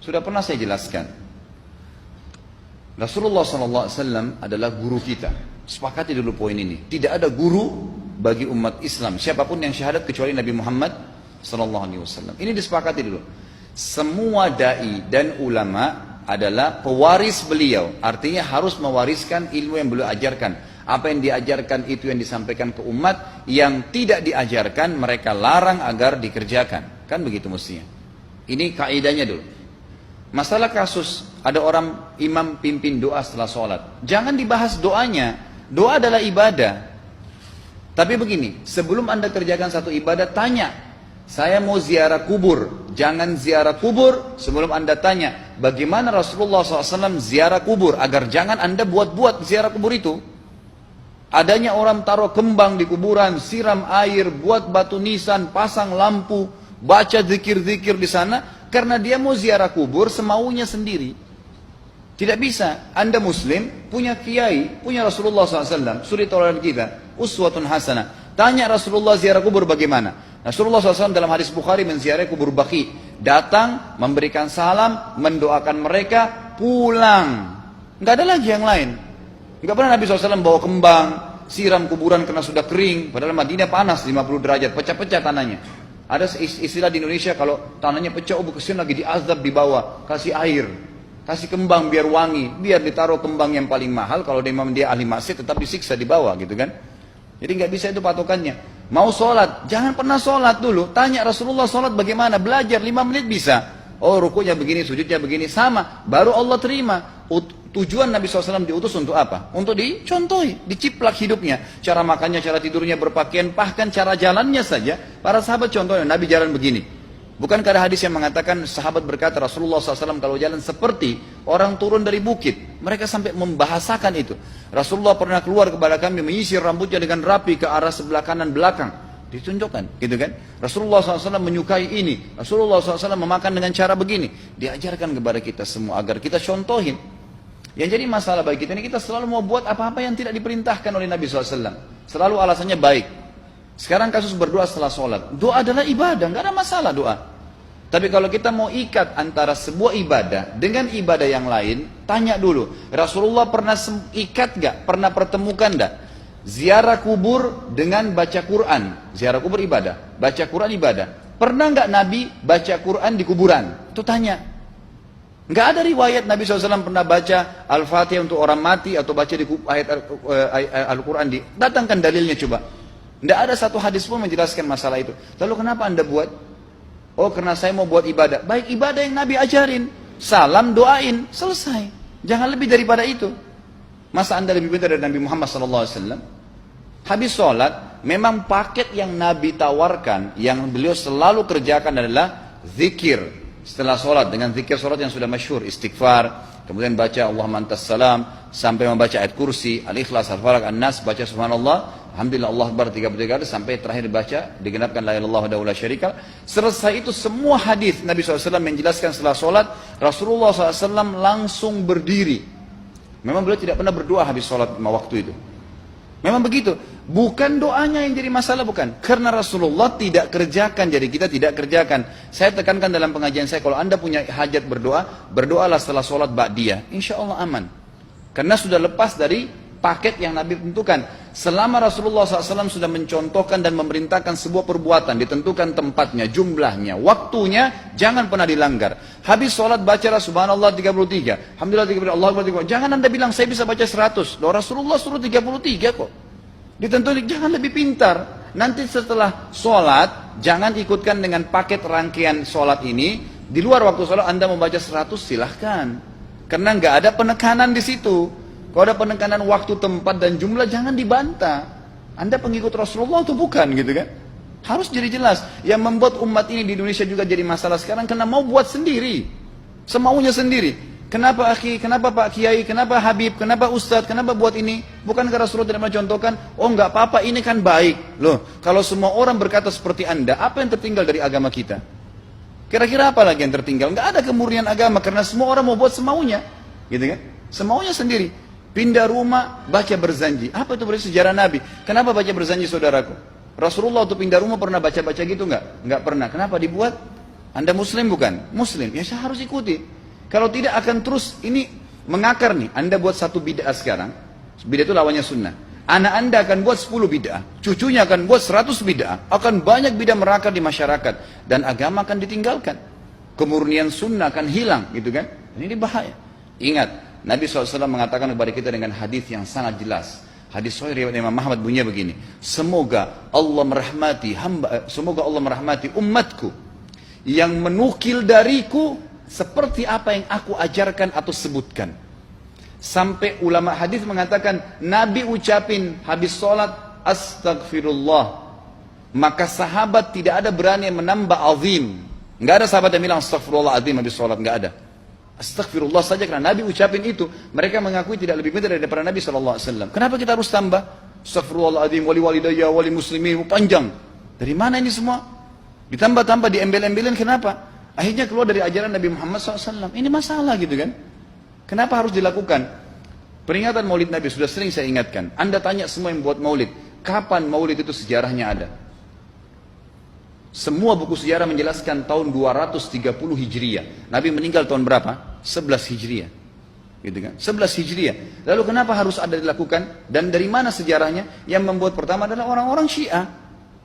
Sudah pernah saya jelaskan. Rasulullah SAW adalah guru kita. Sepakati dulu poin ini. Tidak ada guru bagi umat Islam siapapun yang syahadat kecuali Nabi Muhammad SAW. Ini disepakati dulu. Semua dai dan ulama adalah pewaris beliau. Artinya harus mewariskan ilmu yang beliau ajarkan. Apa yang diajarkan itu yang disampaikan ke umat. Yang tidak diajarkan mereka larang agar dikerjakan. Kan begitu mestinya. Ini kaidahnya dulu. Masalah kasus ada orang imam pimpin doa setelah sholat. Jangan dibahas doanya. Doa adalah ibadah. Tapi begini, sebelum anda kerjakan satu ibadah, tanya. Saya mau ziarah kubur. Jangan ziarah kubur sebelum anda tanya bagaimana Rasulullah SAW ziarah kubur. Agar jangan anda buat-buat ziarah kubur itu. Adanya orang taruh kembang di kuburan, siram air, buat batu nisan, pasang lampu, baca zikir-zikir di sana. Karena dia mau ziarah kubur semaunya sendiri. Tidak bisa. Anda muslim, punya kiai, punya Rasulullah SAW. Suri toladan kita, uswatun hasanah. Tanya Rasulullah ziarah kubur bagaimana. Rasulullah SAW dalam hadis Bukhari menziarahi kubur Baqi. Datang, memberikan salam, mendoakan mereka, pulang. Nggak ada lagi yang lain. Nggak pernah Nabi SAW bawa kembang, siram kuburan karena sudah kering. Padahal Madinah panas 50 derajat, pecah-pecah tanahnya. Ada istilah di Indonesia kalau tanahnya pecah, kesian lagi diazab di bawah, kasih air, kasih kembang biar wangi, biar ditaruh kembang yang paling mahal. Kalau dia ahli maksiat tetap disiksa di bawah gitu kan. Jadi nggak bisa itu patokannya. Mau sholat, jangan pernah sholat dulu. Tanya Rasulullah sholat bagaimana, belajar 5 menit bisa. Oh rukunya begini, sujudnya begini, sama. Baru Allah terima. Tujuan Nabi SAW diutus untuk apa? Untuk dicontohi, diciplak hidupnya. Cara makannya, cara tidurnya, berpakaian, bahkan cara jalannya saja. Para sahabat contohnya, Nabi jalan begini. Bukankah ada hadis yang mengatakan sahabat berkata Rasulullah SAW kalau jalan seperti orang turun dari bukit. Mereka sampai membahasakan itu. Rasulullah pernah keluar kepada kami menyisir rambutnya dengan rapi ke arah sebelah kanan belakang. Ditunjukkan, gitu kan? Rasulullah SAW menyukai ini. Rasulullah SAW memakan dengan cara begini. Diajarkan kepada kita semua agar kita contohin. Yang jadi masalah bagi kita ini, kita selalu mau buat apa-apa yang tidak diperintahkan oleh Nabi SAW. Selalu alasannya baik. Sekarang kasus berdoa setelah sholat. Doa adalah ibadah, nggak ada masalah doa. Tapi kalau kita mau ikat antara sebuah ibadah dengan ibadah yang lain, tanya dulu. Rasulullah pernah ikat nggak? Pernah pertemukan nggak? Ziarah kubur dengan baca Quran. Ziarah kubur ibadah, baca Quran ibadah. Pernah nggak Nabi baca Quran di kuburan? Itu tanya. Nggak ada riwayat Nabi SAW pernah baca Al-Fatihah untuk orang mati atau baca di ayat Al-Quran. Datangkan dalilnya coba. Tidak ada satu hadis pun menjelaskan masalah itu. Lalu kenapa anda buat? Oh karena saya mau buat ibadah. Baik ibadah yang Nabi ajarin. Salam doain. Selesai. Jangan lebih daripada itu. Masa anda lebih pintar dari Nabi Muhammad SAW? Habis sholat. Memang paket yang Nabi tawarkan. Yang beliau selalu kerjakan adalah zikir. Setelah sholat. Dengan zikir sholat yang sudah masyhur. Istighfar. Kemudian baca Allahumma antas salam. Sampai membaca ayat kursi. Al-Ikhlas, Al-Falaq, An-Nas. Baca subhanallah. Alhamdulillah Allah Akbar 33 kali sampai terakhir dibaca digenapkan la ilaha illallah wahdahu la syarika. Selesai itu semua hadis Nabi SAW menjelaskan setelah sholat Rasulullah SAW langsung berdiri. Memang beliau tidak pernah berdoa habis sholat waktu itu. Memang begitu. Bukan doanya yang jadi masalah, bukan. Karena Rasulullah tidak kerjakan, jadi kita tidak kerjakan. Saya tekankan dalam pengajian saya, kalau anda punya hajat berdoa, berdoalah setelah sholat ba'diyah. Insya Allah aman. Karena sudah lepas dari paket yang Nabi tentukan. Selama Rasulullah SAW sudah mencontohkan dan memerintahkan sebuah perbuatan, ditentukan tempatnya, jumlahnya, waktunya, jangan pernah dilanggar. Habis sholat bacalah subhanallah 33, alhamdulillah 33, Allah Akbar 33. Jangan anda bilang saya bisa baca 100. Loh, Rasulullah suruh 33 kok. Ditentukan, jangan lebih pintar. Nanti setelah sholat, jangan ikutkan dengan paket rangkaian sholat ini. Di luar waktu sholat anda membaca 100 silahkan. Karena nggak ada penekanan di situ. Kalau ada penekanan waktu, tempat, dan jumlah, jangan dibantah. Anda pengikut Rasulullah atau bukan gitu kan? Harus jadi jelas. Yang membuat umat ini di Indonesia juga jadi masalah sekarang, karena mau buat sendiri. Semaunya sendiri. Kenapa akhi, kenapa Pak Kiai, kenapa Habib, kenapa Ustadz, kenapa buat ini? Bukankah Rasulullah tidak mencontohkan? Oh nggak apa-apa, ini kan baik. Loh, kalau semua orang berkata seperti Anda, apa yang tertinggal dari agama kita? Kira-kira apa lagi yang tertinggal? Nggak ada kemurnian agama, karena semua orang mau buat semaunya. Gitu kan? Semaunya sendiri. Pindah rumah, baca berzanji. Apa itu berarti sejarah Nabi? Kenapa baca berzanji saudaraku? Rasulullah waktu pindah rumah pernah baca-baca gitu enggak? Enggak pernah. Kenapa dibuat? Anda muslim bukan? Muslim, ya saya harus ikuti. Kalau tidak akan terus ini mengakar nih. Anda buat satu bid'ah sekarang, bid'ah itu lawannya sunnah. Anak Anda akan buat 10 bid'ah, cucunya akan buat 100 bid'ah, akan banyak bid'ah merakar di masyarakat, dan agama akan ditinggalkan. Kemurnian sunnah akan hilang, gitu kan? Ini bahaya. Ingat, Nabi SAW mengatakan kepada kita dengan hadis yang sangat jelas. Hadis sahih riwayat Imam Ahmad bunyinya begini. Semoga Allah merahmati umatku yang menukil dariku seperti apa yang aku ajarkan atau sebutkan. Sampai ulama hadis mengatakan Nabi ucapin habis sholat astagfirullah, maka sahabat tidak ada berani yang menambah azim. Enggak ada sahabat yang bilang astagfirullah azim habis sholat, enggak ada. Astagfirullah saja karena Nabi ucapin itu. Mereka mengakui tidak lebih pintar daripada Nabi SAW. Kenapa kita harus tambah? Astagfirullahaladzim, wali walidayya, wali muslimin, panjang. Dari mana ini semua? Ditambah-tambah, diembel-embelin, kenapa? Akhirnya keluar dari ajaran Nabi Muhammad SAW. Ini masalah gitu kan? Kenapa harus dilakukan? Peringatan maulid Nabi sudah sering saya ingatkan. Anda tanya semua yang buat maulid, kapan maulid itu sejarahnya ada? Semua buku sejarah menjelaskan tahun 230 Hijriah. Nabi meninggal tahun berapa? 11 Hijriah. Gitu kan? 11 Hijriah. Lalu kenapa harus ada dilakukan? Dan dari mana sejarahnya? Yang membuat pertama adalah orang-orang Syiah.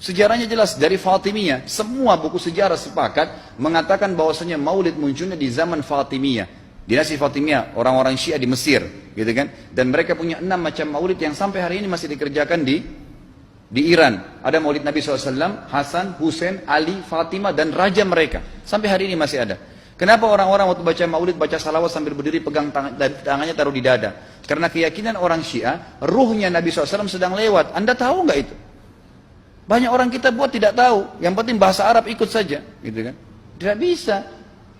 Sejarahnya jelas dari Fatimiyah. Semua buku sejarah sepakat mengatakan bahwasanya maulid munculnya di zaman Fatimiyah. Dinasti Fatimiyah, orang-orang Syiah di Mesir, gitu kan? Dan mereka punya 6 macam maulid yang sampai hari ini masih dikerjakan di Iran. Ada maulid Nabi SAW, Hasan, Husain, Ali, Fatimah, dan raja mereka. Sampai hari ini masih ada. Kenapa orang-orang waktu baca maulid, baca salawat sambil berdiri pegang tangannya taruh di dada? Karena keyakinan orang Syiah, ruhnya Nabi SAW sedang lewat. Anda tahu nggak itu? Banyak orang kita buat tidak tahu. Yang penting bahasa Arab ikut saja, gitu kan? Tidak bisa.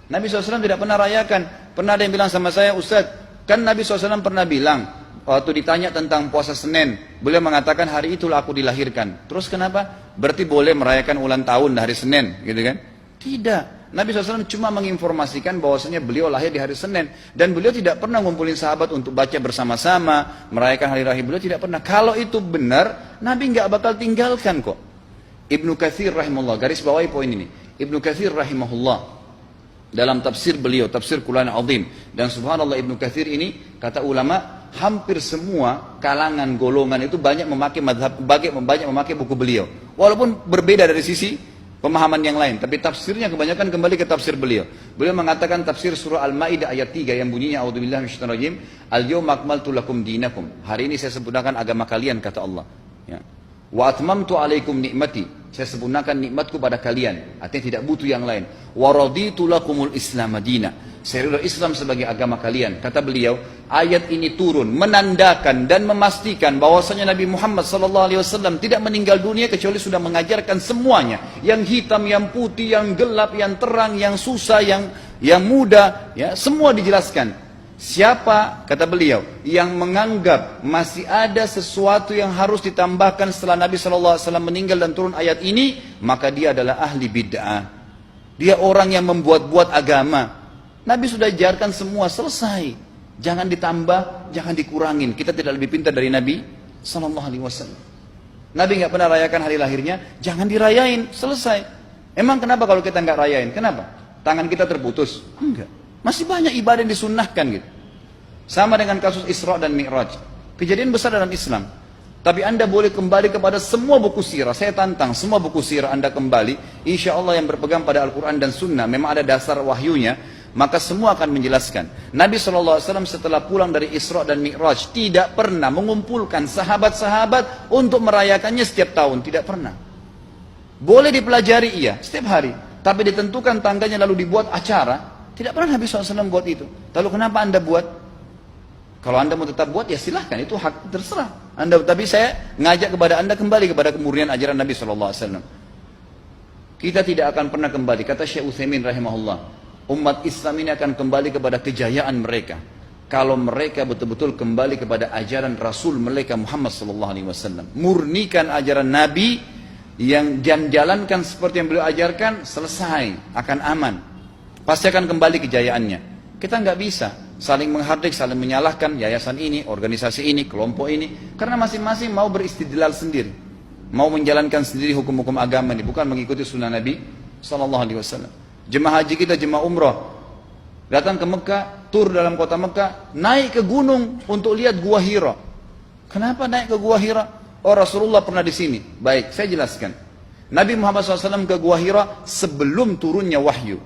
Nabi SAW tidak pernah rayakan. Pernah ada yang bilang sama saya, Ustaz, kan Nabi SAW pernah bilang, waktu ditanya tentang puasa Senin, beliau mengatakan hari itulah aku dilahirkan. Terus kenapa? Berarti boleh merayakan ulang tahun hari Senin, gitu kan? Tidak. Nabi SAW cuma menginformasikan bahwasanya beliau lahir di hari Senin. Dan beliau tidak pernah ngumpulin sahabat untuk baca bersama-sama, merayakan hari raya. Beliau tidak pernah. Kalau itu benar, Nabi nggak bakal tinggalkan kok. Ibnu Katsir rahimahullah, garis bawahi poin ini. Ibnu Katsir rahimahullah, dalam tafsir beliau, tafsir Quran Azim. Dan subhanallah Ibnu Katsir ini, kata ulama, hampir semua kalangan golongan itu banyak memakai banyak memakai buku beliau. Walaupun berbeda dari sisi pemahaman yang lain, tapi tafsirnya kebanyakan kembali ke tafsir beliau. Beliau mengatakan tafsir surah Al-Maidah ayat 3 yang bunyinya a'udzubillahi minasyaitonir rajim, al-yauma akmaltu lakum dinakum. Hari ini saya sempurnakan agama kalian, kata Allah. Ya. Wa atmamtu alaikum nikmati. Saya sempurnakan nikmatku pada kalian. Artinya tidak butuh yang lain. Wa raditu lakumul Islam madina. Saya ridha Islam sebagai agama kalian. Kata beliau, ayat ini turun menandakan dan memastikan bahwasanya Nabi Muhammad SAW tidak meninggal dunia kecuali sudah mengajarkan semuanya. Yang hitam, yang putih, yang gelap, yang terang, yang susah, yang muda, ya, semua dijelaskan. Siapa, kata beliau, yang menganggap masih ada sesuatu yang harus ditambahkan setelah Nabi SAW meninggal dan turun ayat ini, maka dia adalah ahli bid'ah. Dia orang yang membuat-buat agama. Nabi sudah ajarkan semua, selesai. Jangan ditambah, jangan dikurangin. Kita tidak lebih pintar dari Nabi SAW. Nabi nggak pernah rayakan hari lahirnya, jangan dirayain, selesai. Emang kenapa kalau kita nggak rayain? Kenapa? Tangan kita terputus? Enggak. Masih banyak ibadah yang disunnahkan gitu. Sama dengan kasus Isra dan Mi'raj. Kejadian besar dalam Islam. Tapi Anda boleh kembali kepada semua buku sirah. Saya tantang semua buku sirah Anda kembali. Insya Allah yang berpegang pada Al-Quran dan Sunnah, memang ada dasar wahyunya, maka semua akan menjelaskan. Nabi SAW setelah pulang dari Isra dan Mi'raj tidak pernah mengumpulkan sahabat-sahabat untuk merayakannya setiap tahun. Tidak pernah. Boleh dipelajari iya, setiap hari. Tapi ditentukan tanggalnya lalu dibuat acara. Tidak pernah Nabi SAW buat itu. Lalu kenapa Anda buat? Kalau Anda mau tetap buat, ya silahkan. Itu hak terserah Anda. Tapi saya ngajak kepada Anda kembali kepada kemurnian ajaran Nabi SAW. Kita tidak akan pernah kembali. Kata Syekh Utsaimin rahimahullah, umat Islam ini akan kembali kepada kejayaan mereka kalau mereka betul-betul kembali kepada ajaran Rasul mereka Muhammad SAW. Murnikan ajaran Nabi yang jalankan seperti yang beliau ajarkan, selesai, akan aman. Pasti akan kembali kejayaannya. Kita nggak bisa saling menghardik, saling menyalahkan yayasan ini, organisasi ini, kelompok ini, karena masing-masing mau beristidlal sendiri, mau menjalankan sendiri hukum-hukum agama ini, bukan mengikuti sunnah Nabi SAW. Jemaah haji kita, jemaah umrah, datang ke Mekah, tur dalam kota Mekah, naik ke gunung untuk lihat Gua Hira. Kenapa naik ke Gua Hira? Oh, Rasulullah pernah di sini. Baik, saya jelaskan. Nabi Muhammad SAW ke Gua Hira sebelum turunnya wahyu.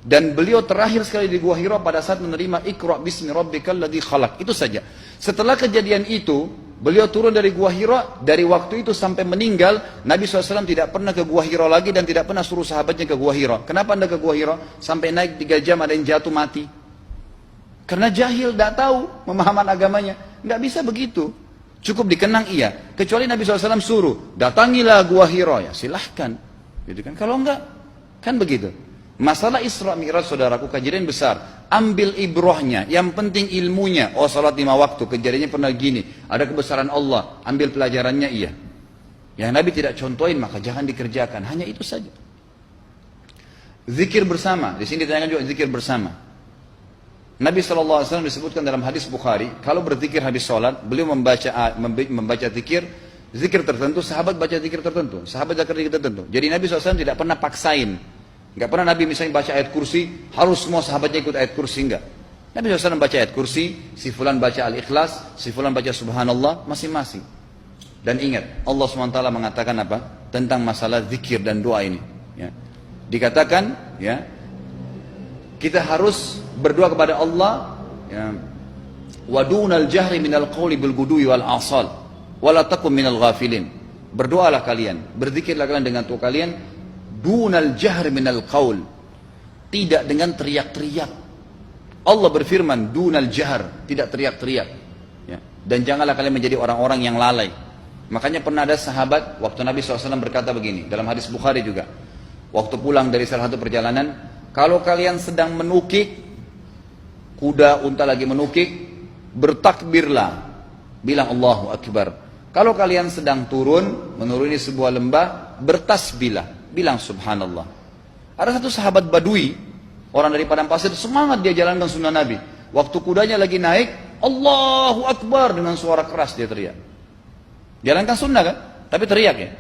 Dan beliau terakhir sekali di Gua Hira pada saat menerima Iqra bismi rabbikal ladzi khalaq. Itu saja. Setelah kejadian itu, beliau turun dari Gua Hira. Dari waktu itu sampai meninggal, Nabi SAW tidak pernah ke Gua Hira lagi dan tidak pernah suruh sahabatnya ke Gua Hira. Kenapa anda ke Gua Hira? Sampai naik 3 jam ada yang jatuh mati. Karena jahil, tidak tahu pemahaman agamanya. Nggak bisa begitu. Cukup dikenang iya. Kecuali Nabi SAW suruh, datangilah Gua Hira. Ya silahkan. Gitu kan? Kalau enggak, kan begitu. Masalah Isra Mi'raj, saudaraku, kejadian besar. Ambil ibrahnya, yang penting ilmunya. Oh, salat 5 waktu, kejadiannya pernah gini. Ada kebesaran Allah, ambil pelajarannya iya. Yang Nabi tidak contohin, maka jangan dikerjakan. Hanya itu saja. Zikir bersama. Di sini ditanyakan juga zikir bersama. Nabi SAW disebutkan dalam hadis Bukhari, kalau berzikir habis sholat, beliau membaca zikir tertentu, sahabat baca zikir tertentu, sahabat baca zikir tertentu. Jadi Nabi SAW tidak pernah paksain. Enggak pernah Nabi misalnya baca ayat kursi, harus semua sahabatnya ikut ayat kursi, enggak. Nabi SAW baca ayat kursi, si fulan baca al-ikhlas, si fulan baca subhanallah, masing-masing. Dan ingat, Allah SWT mengatakan apa? Tentang masalah zikir dan doa ini. Ya. Dikatakan, ya, kita harus berdoa kepada Allah, ya, wadunal jahri minal qawli bil gudui wal asal wala takum minal ghafilin. Berdoalah kalian, berzikirlah kalian dengan doa kalian, dunal jahri minal qawl, tidak dengan teriak-teriak. Allah berfirman dunal jahr, tidak teriak-teriak, ya. Dan janganlah kalian menjadi orang-orang yang lalai. Makanya pernah ada sahabat, waktu Nabi SAW berkata begini, dalam hadis Bukhari juga, waktu pulang dari salah satu perjalanan, kalau kalian sedang menukik, kuda, unta lagi menukik, bertakbirlah, bilang Allahu Akbar. Kalau kalian sedang turun, menuruni sebuah lembah, bertasbihlah, bilang Subhanallah. Ada satu sahabat Badui, orang dari padang pasir, semangat dia jalankan sunnah Nabi. Waktu kudanya lagi naik, Allahu Akbar, dengan suara keras dia teriak. Jalankan sunnah kan? Tapi teriak ya.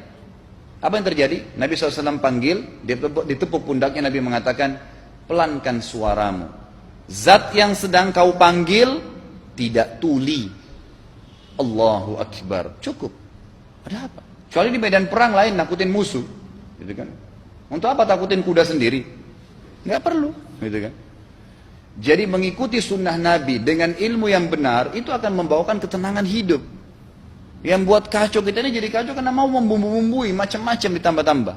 Apa yang terjadi? Nabi SAW panggil, ditepuk pundaknya, Nabi mengatakan, pelankan suaramu. Zat yang sedang kau panggil tidak tuli. Allahu Akbar. Cukup. Ada apa? Kecuali di medan perang lain nakutin musuh, gitu kan? Untuk apa takutin kuda sendiri? Nggak perlu, gitu kan? Jadi mengikuti sunnah Nabi dengan ilmu yang benar itu akan membawakan ketenangan hidup. Yang buat kacau kita ini jadi kacau karena mau membumbu-bumbui macam-macam ditambah-tambah.